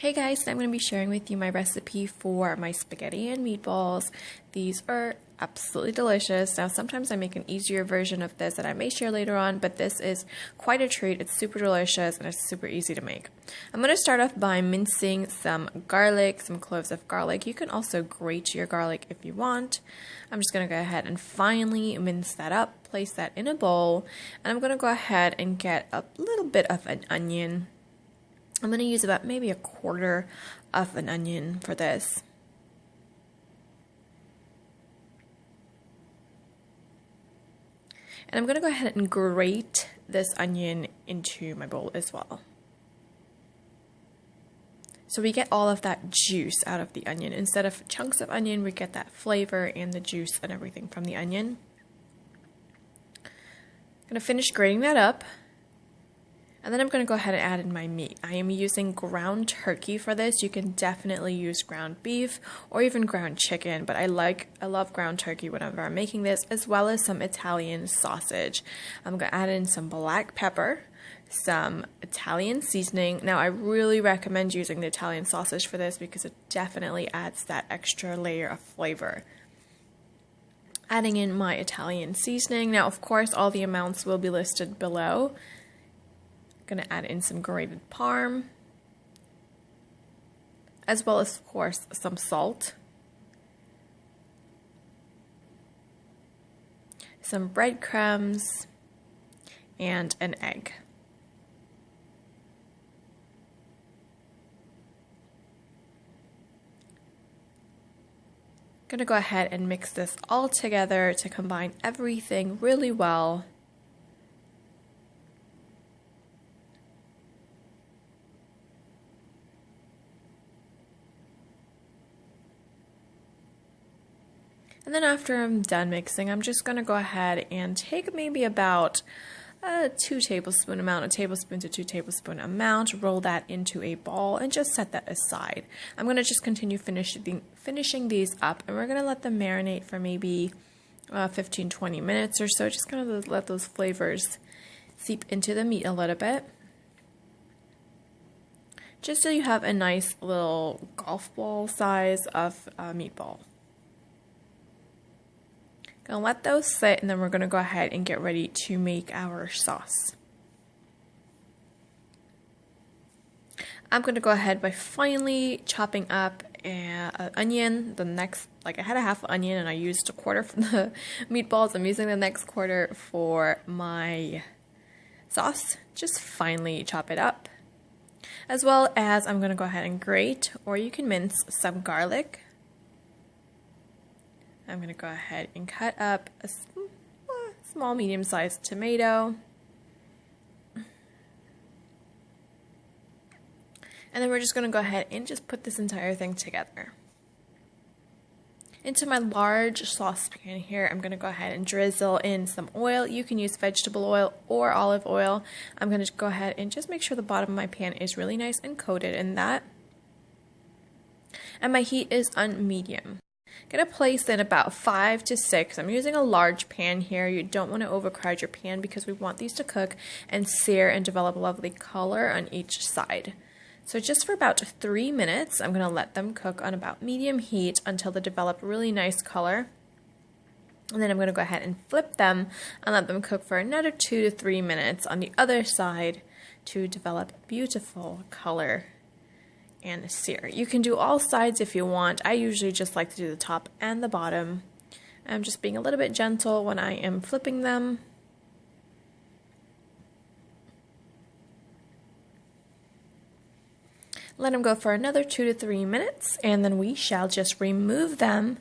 Hey guys, I'm going to be sharing with you my recipe for my spaghetti and meatballs. These are absolutely delicious. Now sometimes I make an easier version of this that I may share later on, but this is quite a treat. It's super delicious and it's super easy to make. I'm going to start off by mincing some garlic, some cloves of garlic. You can also grate your garlic if you want. I'm just going to go ahead and finely mince that up, place that in a bowl, and I'm going to go ahead and get a little bit of an onion. I'm going to use about maybe a quarter of an onion for this. And I'm going to go ahead and grate this onion into my bowl as well. So we get all of that juice out of the onion. Instead of chunks of onion, we get that flavor and the juice and everything from the onion. I'm going to finish grating that up. And then I'm going to go ahead and add in my meat. I am using ground turkey for this. You can definitely use ground beef or even ground chicken, but I love ground turkey whenever I'm making this, as well as some Italian sausage. I'm going to add in some black pepper, some Italian seasoning. Now I really recommend using the Italian sausage for this because it definitely adds that extra layer of flavor. Adding in my Italian seasoning. Now of course all the amounts will be listed below. Going to add in some grated parm, as well as, of course, some salt, some breadcrumbs, and an egg. Going to go ahead and mix this all together to combine everything really well. And then after I'm done mixing, I'm just going to go ahead and take maybe about a 2 tablespoon amount, a tablespoon to 2 tablespoon amount, roll that into a ball and just set that aside. I'm going to just continue finishing these up, and we're going to let them marinate for maybe 15-20 minutes or so. Just kind of let those flavors seep into the meat a little bit. Just so you have a nice little golf ball size of meatball. Gonna let those sit, and then we're gonna go ahead and get ready to make our sauce. I'm gonna go ahead by finely chopping up an onion. I had a half onion and I used a quarter for the meatballs. I'm using the next quarter for my sauce. Just finely chop it up. As well as I'm gonna go ahead and grate, or you can mince, some garlic. I'm going to go ahead and cut up a small medium-sized tomato. And then we're just going to go ahead and just put this entire thing together. Into my large saucepan here, I'm going to go ahead and drizzle in some oil. You can use vegetable oil or olive oil. I'm going to go ahead and just make sure the bottom of my pan is really nice and coated in that. And my heat is on medium. Going to place in about 5 to 6. I'm using a large pan here. You don't want to overcrowd your pan because we want these to cook and sear and develop a lovely color on each side. So just for about 3 minutes, I'm going to let them cook on about medium heat until they develop a really nice color. And then I'm going to go ahead and flip them and let them cook for another 2 to 3 minutes on the other side to develop beautiful color and sear. You can do all sides if you want. I usually just like to do the top and the bottom. I'm just being a little bit gentle when I am flipping them. Let them go for another 2 to 3 minutes, and then we shall just remove them.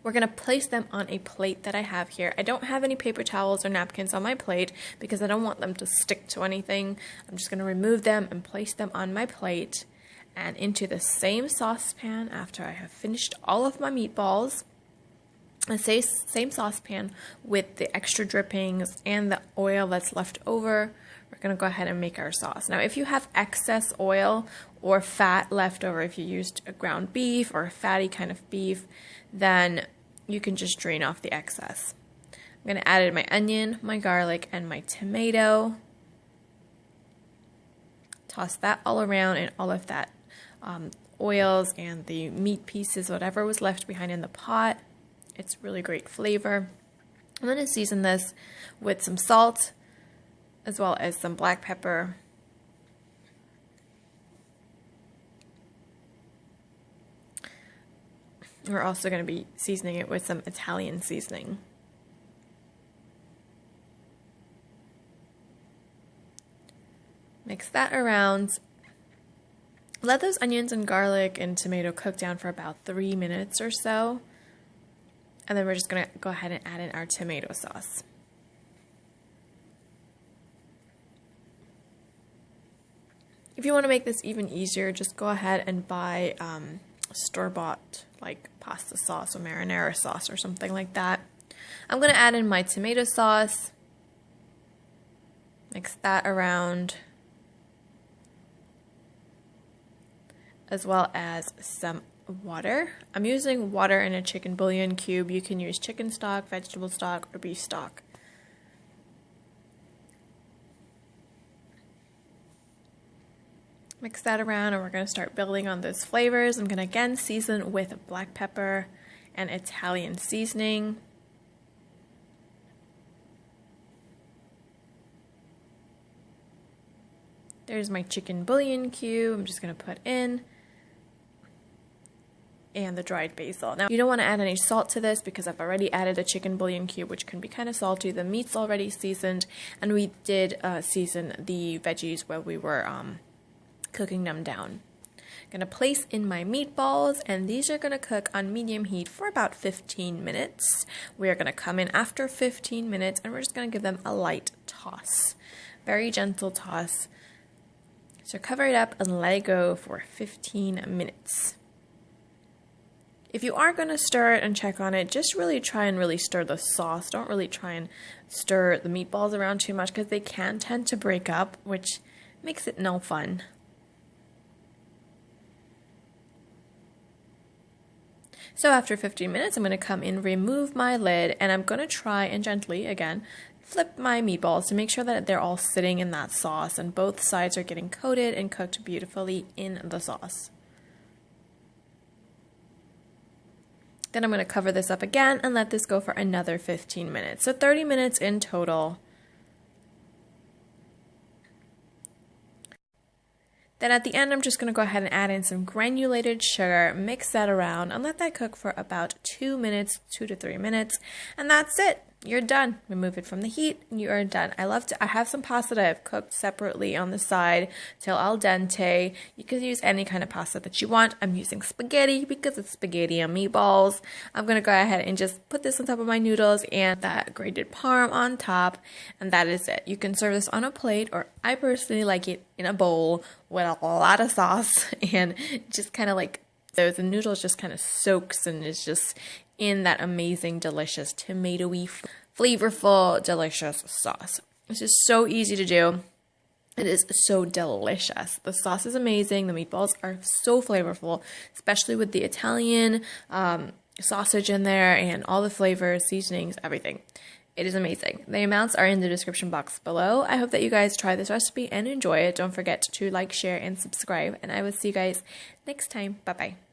We're going to place them on a plate that I have here. I don't have any paper towels or napkins on my plate because I don't want them to stick to anything. I'm just going to remove them and place them on my plate. And into the same saucepan, after I have finished all of my meatballs, the same saucepan with the extra drippings and the oil that's left over, we're going to go ahead and make our sauce. Now if you have excess oil or fat left over, if you used a ground beef or a fatty kind of beef, then you can just drain off the excess. I'm going to add in my onion, my garlic, and my tomato. Toss that all around, and all of that oils and the meat pieces, whatever was left behind in the pot. It's really great flavor. I'm going to season this with some salt as well as some black pepper. We're also going to be seasoning it with some Italian seasoning. Mix that around. Let those onions and garlic and tomato cook down for about 3 minutes or so. And then we're just going to go ahead and add in our tomato sauce. If you want to make this even easier, just go ahead and buy store-bought like pasta sauce or marinara sauce or something like that. I'm going to add in my tomato sauce. Mix that around. As well as some water. I'm using water in a chicken bouillon cube. You can use chicken stock, vegetable stock, or beef stock. Mix that around and we're going to start building on those flavors. I'm going to again season with black pepper and Italian seasoning. There's my chicken bouillon cube. I'm just going to put in. And the dried basil. Now, you don't want to add any salt to this because I've already added a chicken bouillon cube, which can be kind of salty. The meat's already seasoned, and we did season the veggies while we were cooking them down. I'm going to place in my meatballs, and these are going to cook on medium heat for about 15 minutes. We are going to come in after 15 minutes, and we're just going to give them a light toss. Very gentle toss. So cover it up and let it go for 15 minutes. If you are going to stir it and check on it, just really try and really stir the sauce. Don't really try and stir the meatballs around too much because they can tend to break up, which makes it no fun. So after 15 minutes, I'm going to come in, remove my lid, and I'm going to try and gently, again, flip my meatballs to make sure that they're all sitting in that sauce and both sides are getting coated and cooked beautifully in the sauce. Then I'm going to cover this up again and let this go for another 15 minutes. So 30 minutes in total. Then at the end, I'm just going to go ahead and add in some granulated sugar, mix that around, and let that cook for about 2 minutes, 2 to 3 minutes, and that's it. You're done. Remove it from the heat, and you are done. I have some pasta that I've cooked separately on the side till al dente. You can use any kind of pasta that you want. I'm using spaghetti because it's spaghetti and meatballs. I'm going to go ahead and just put this on top of my noodles and that grated parm on top, and that is it. You can serve this on a plate, or I personally like it in a bowl with a lot of sauce, and just kind of like the noodles just kind of soaks and is just in that amazing, delicious, tomatoey, flavorful, delicious sauce. This is so easy to do. It is so delicious. The sauce is amazing. The meatballs are so flavorful, especially with the Italian sausage in there and all the flavors, seasonings, everything. It is amazing. The amounts are in the description box below. I hope that you guys try this recipe and enjoy it. Don't forget to like, share, and subscribe. And I will see you guys next time. Bye-bye.